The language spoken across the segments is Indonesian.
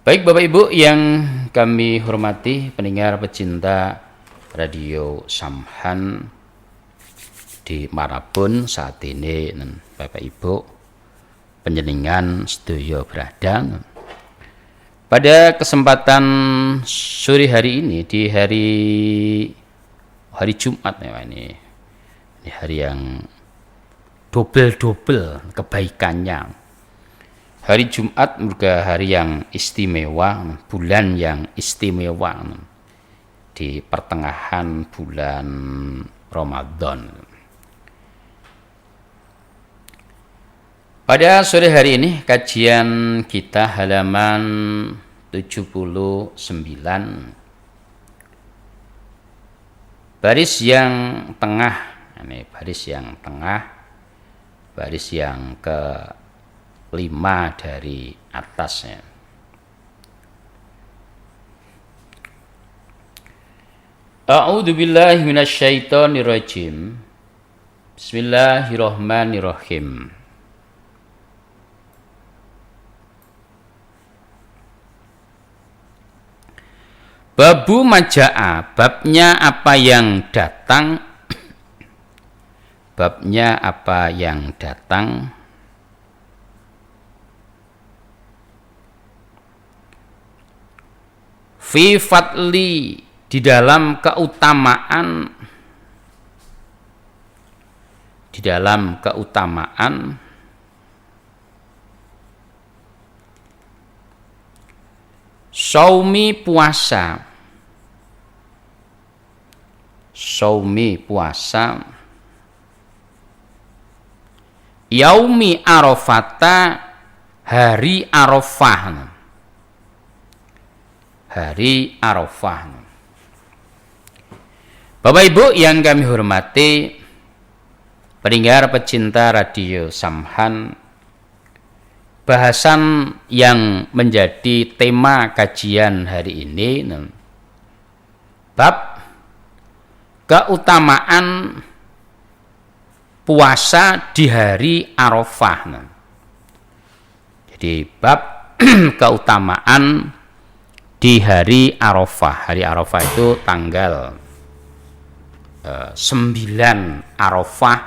Baik Bapak Ibu yang kami hormati, pendengar pecinta Radio Samhan di manapun saat ini Bapak Ibu panjenengan sedaya berada. Pada kesempatan sore hari ini di hari Jumat ya, ini hari yang double kebaikannya. Hari Jumat merupakan hari yang istimewa, bulan yang istimewa di pertengahan bulan Ramadan. Pada sore hari ini kajian kita halaman 79, baris yang tengah, ini baris yang ke 5 dari atasnya. A'udzu billahi minasyaitonir rajim. Bismillahirrahmanirrahim. Babu maja'a, babnya apa yang datang. Babnya apa yang datang. Fi fadli, di dalam keutamaan, saumi puasa, yaumi arafata, hari Arafah. Bapak Ibu yang kami hormati, pendengar pecinta Radio Samhan, bahasan yang menjadi tema kajian hari ini bab keutamaan puasa di hari Arafah. Jadi bab keutamaan di hari Arafah. Hari Arafah itu tanggal 9 Arafah.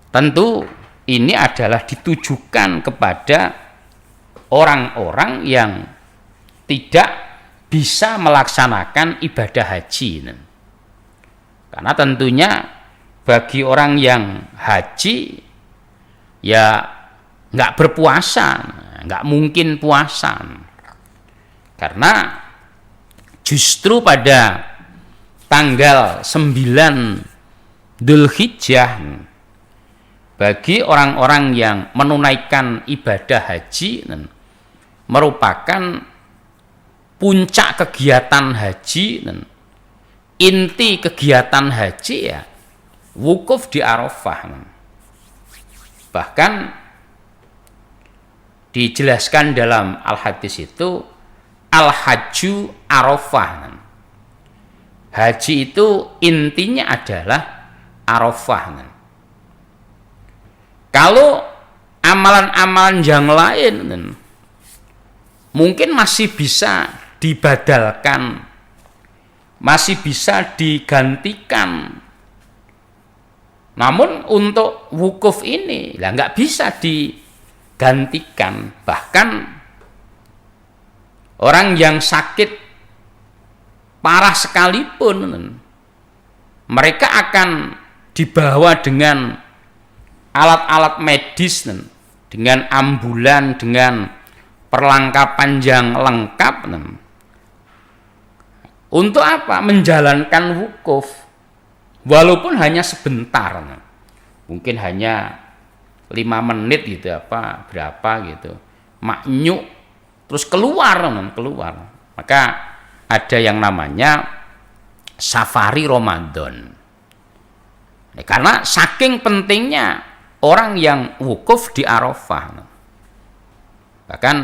Tentu ini adalah ditujukan kepada orang-orang yang tidak bisa melaksanakan ibadah haji. Karena tentunya bagi orang yang haji ya nggak berpuasa, nggak mungkin puasa, karena justru pada tanggal 9 Dzulhijjah bagi orang-orang yang menunaikan ibadah haji merupakan puncak kegiatan haji, inti kegiatan haji ya wukuf di Arafah. Bahkan dijelaskan dalam al-hadis itu al-hajju Arafah. Haji itu intinya adalah Arafah. Kalau amalan-amalan yang lain mungkin masih bisa dibadalkan, masih bisa digantikan. Namun untuk wukuf ini nggak bisa digantikan. Bahkan orang yang sakit parah sekalipun mereka akan dibawa dengan alat-alat medis, dengan ambulan, dengan perlengkapan yang lengkap. Untuk apa? Menjalankan wukuf. Walaupun hanya sebentar. Mungkin hanya 5 menit gitu, berapa gitu. Maknyuk terus keluar. Maka ada yang namanya safari Ramadan. Karena saking pentingnya orang yang wukuf di Arafah. Bahkan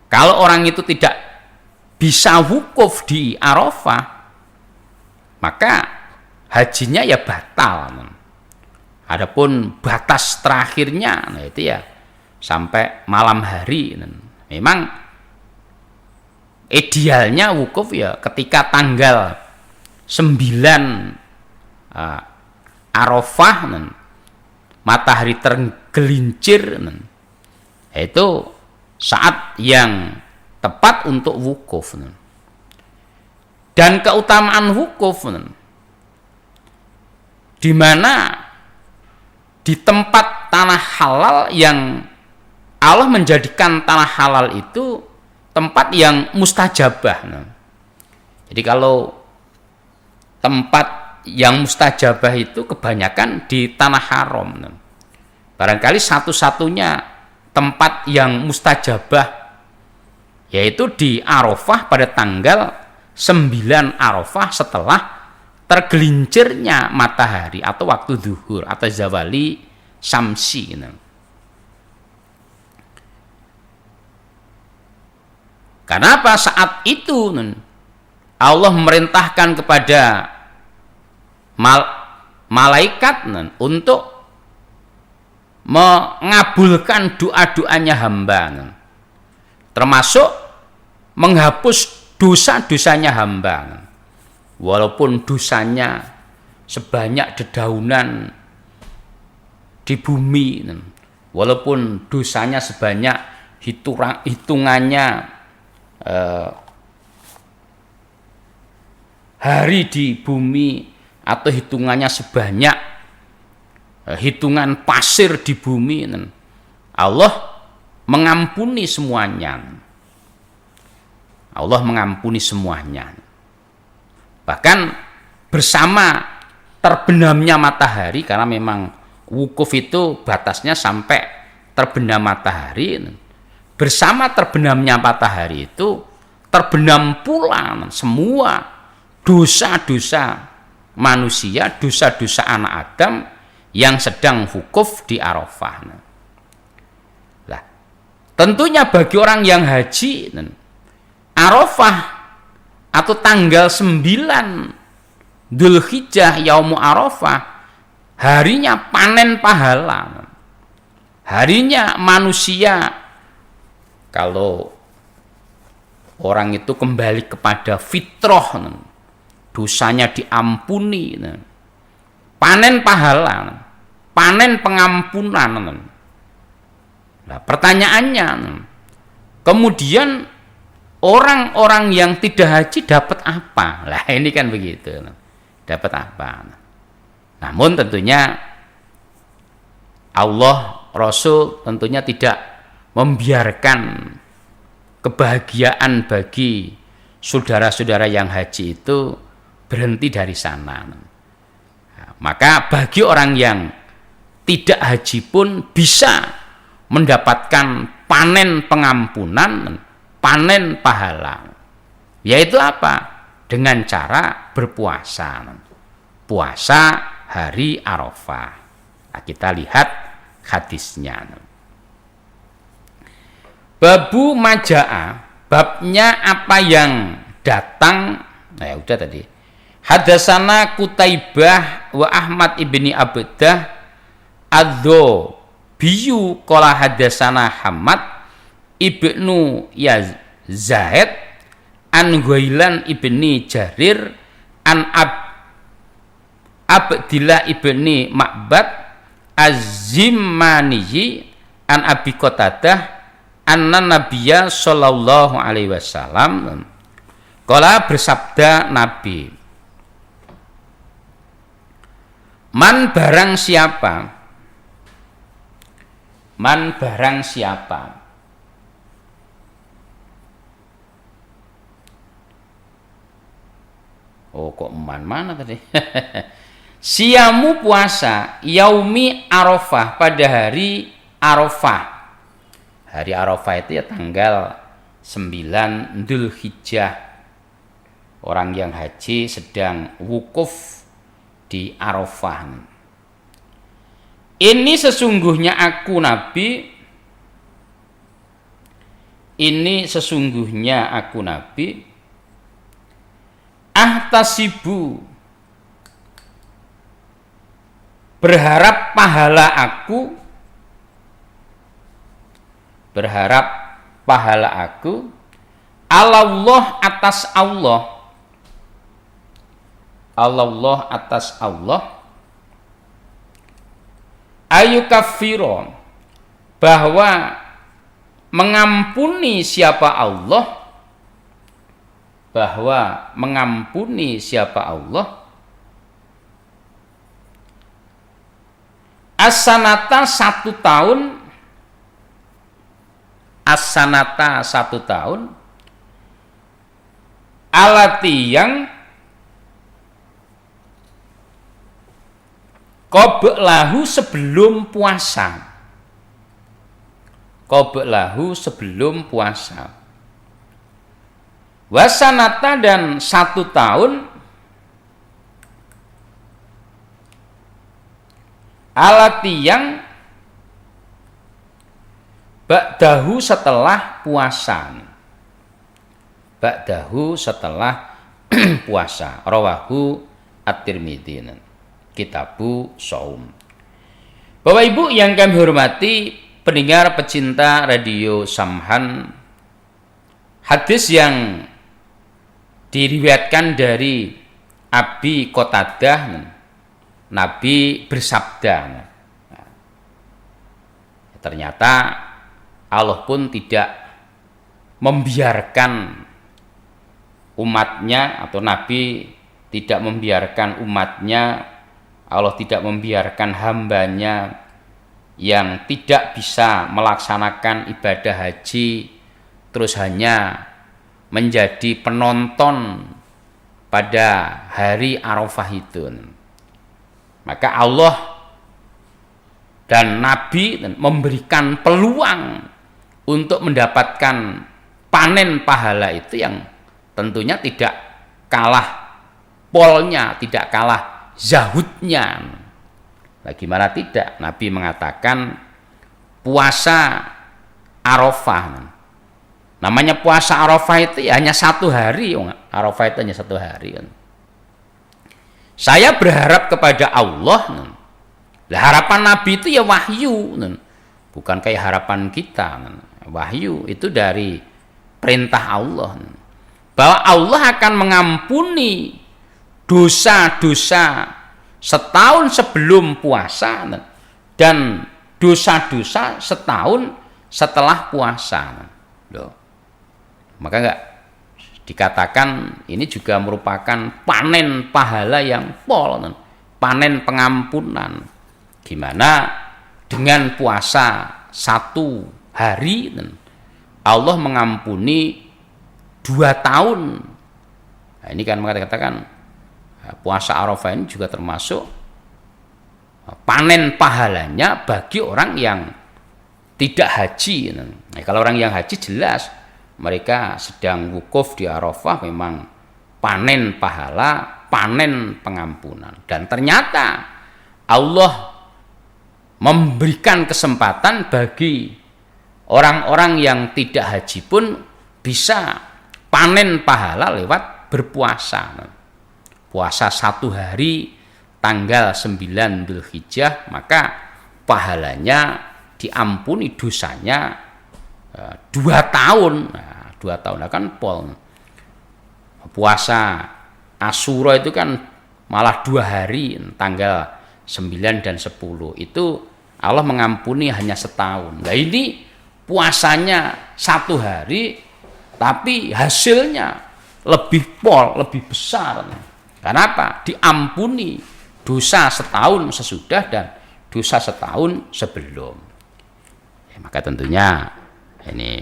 kalau orang itu tidak bisa wukuf di Arafah, maka hajinya ya batal. Adapun batas terakhirnya, itu ya sampai malam hari. Memang idealnya wukuf ya ketika tanggal 9 Arafah, matahari tergelincir, itu saat yang tepat untuk wukuf. Dan keutamaan wukuf, di mana di tempat tanah halal yang Allah menjadikan tanah halal itu tempat yang mustajabah. Jadi kalau tempat yang mustajabah itu kebanyakan di tanah haram. Barangkali satu-satunya tempat yang mustajabah yaitu di Arafah pada tanggal 9 Arafah setelah tergelincirnya matahari atau waktu zuhur atau zawali syamsi. Karena apa? Saat itu Allah memerintahkan kepada malaikat untuk mengabulkan doa-doanya hamba, termasuk menghapus dosa-dosanya hamba, walaupun dosanya sebanyak dedaunan di bumi, walaupun dosanya sebanyak hitungannya hari di bumi, atau hitungannya sebanyak hitungan pasir di bumi, Allah mengampuni semuanya. Allah mengampuni semuanya. Bahkan bersama terbenamnya matahari, karena memang wukuf itu batasnya sampai terbenam matahari. Bersama terbenamnya matahari itu terbenam pula semua dosa-dosa manusia, dosa-dosa anak Adam yang sedang wukuf di Arafah. Lah, tentunya bagi orang yang haji, Arafah atau tanggal 9 Dzulhijjah Yaumu Arafah, harinya panen pahala. Harinya manusia, kalau orang itu kembali kepada fitrah, dosanya diampuni, panen pahala, panen pengampunan. Nah, pertanyaannya, kemudian orang-orang yang tidak haji dapat apa? Lah ini kan begitu. Dapat apa? Namun tentunya Allah, Rasul tentunya tidak membiarkan kebahagiaan bagi saudara-saudara yang haji itu berhenti dari sana. Maka bagi orang yang tidak haji pun bisa mendapatkan panen pengampunan, panen pahala. Yaitu apa? Dengan cara berpuasa. Puasa hari Arafah. Nah, kita lihat hadisnya. Babu majaa, babnya apa yang datang. Nah, ya udah tadi. Hadasana Kutaibah wa Ahmad ibni Abdah adzo biyu qala hadasana Hamad ibnu Zaid an Ghailan ibni Jarir an Abdillah ibni Ma'bad Az-Zimmaniyi an Abi Qatadah anna Nabiyya sallallahu alaihi wasallam qala, bersabda Nabi, man barang siapa oh kok mana tadi siamu puasa yaumi Arafah, pada hari Arafah. Hari Arafah itu ya tanggal 9 Dzulhijjah. Orang yang haji sedang wukuf di Arafah. Ini sesungguhnya aku Nabi, ahtasibu, berharap pahala aku, berharap pahala aku Allah atas Allah. Allah atas Allah. Ayukaffiro, bahwa mengampuni siapa Allah, bahwa mengampuni siapa Allah, as-sanata 1 tahun, as-sanata 1 tahun, alati yang qablahu sebelum puasa, qablahu sebelum puasa, wasanata dan 1 tahun, alati yang ba'dahu setelah puasa, ba'dahu setelah puasa. Rawahu At-Tirmidzi, Kitabu Shaum. Bapak Ibu yang kami hormati, pendengar pecinta radio Samhan, hadis yang diriwayatkan dari Abi Qatadah, Nabi bersabda, ternyata Allah pun tidak membiarkan umatnya, atau Nabi tidak membiarkan umatnya, Allah tidak membiarkan hambanya yang tidak bisa melaksanakan ibadah haji terus hanya menjadi penonton pada hari Arafah itu. Maka Allah dan Nabi memberikan peluang untuk mendapatkan panen pahala itu yang tentunya tidak kalah polnya, tidak kalah zahudnya. Bagaimana tidak? Nabi mengatakan puasa Arafah. Namanya puasa Arafah itu ya hanya 1 hari. Arafah itu hanya 1 hari. Saya berharap kepada Allah. Harapan Nabi itu ya wahyu. Bukan kayak harapan kita. Wahyu itu dari perintah Allah. Bahwa Allah akan mengampuni dosa-dosa setahun sebelum puasa dan dosa-dosa setahun setelah puasa. Loh. Maka enggak dikatakan ini juga merupakan panen pahala yang pol, panen pengampunan. Gimana dengan puasa 1 hari Allah mengampuni 2 tahun. Nah, ini kan mengatakan puasa Arafah ini juga termasuk panen pahalanya bagi orang yang tidak haji. Nah, kalau orang yang haji jelas mereka sedang wukuf di Arafah, memang panen pahala, panen pengampunan. Dan ternyata Allah memberikan kesempatan bagi orang-orang yang tidak haji pun bisa panen pahala lewat berpuasa. Puasa 1 hari tanggal 9 Dzulhijjah, maka pahalanya diampuni dosanya 2 tahun. Nah, 2 tahun kan pol. Puasa Asyura itu kan malah 2 hari, tanggal 9 dan 10. Itu Allah mengampuni hanya setahun. Nah ini puasanya 1 hari, tapi hasilnya lebih pol, lebih besar. Kenapa? Diampuni dosa setahun sesudah dan dosa setahun sebelum. Ya, maka tentunya ini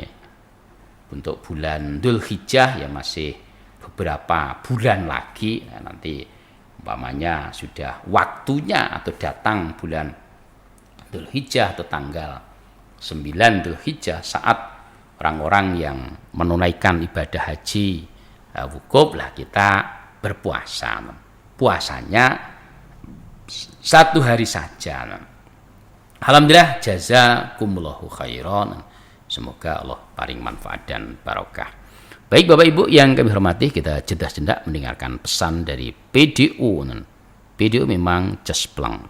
untuk bulan Dzulhijjah ya masih beberapa bulan lagi. Ya, nanti umpamanya sudah waktunya atau datang bulan Dzulhijjah atau tanggal 9 Dzulhijjah, saat orang-orang yang menunaikan ibadah haji wukuf lah kita berpuasa. Puasanya 1 hari saja. Alhamdulillah, jazakumullahu khairan. Semoga Allah paring manfaat dan barokah. Baik Bapak Ibu yang kami hormati, kita jeda sejenak mendengarkan pesan dari PDU. PDU memang cespleng.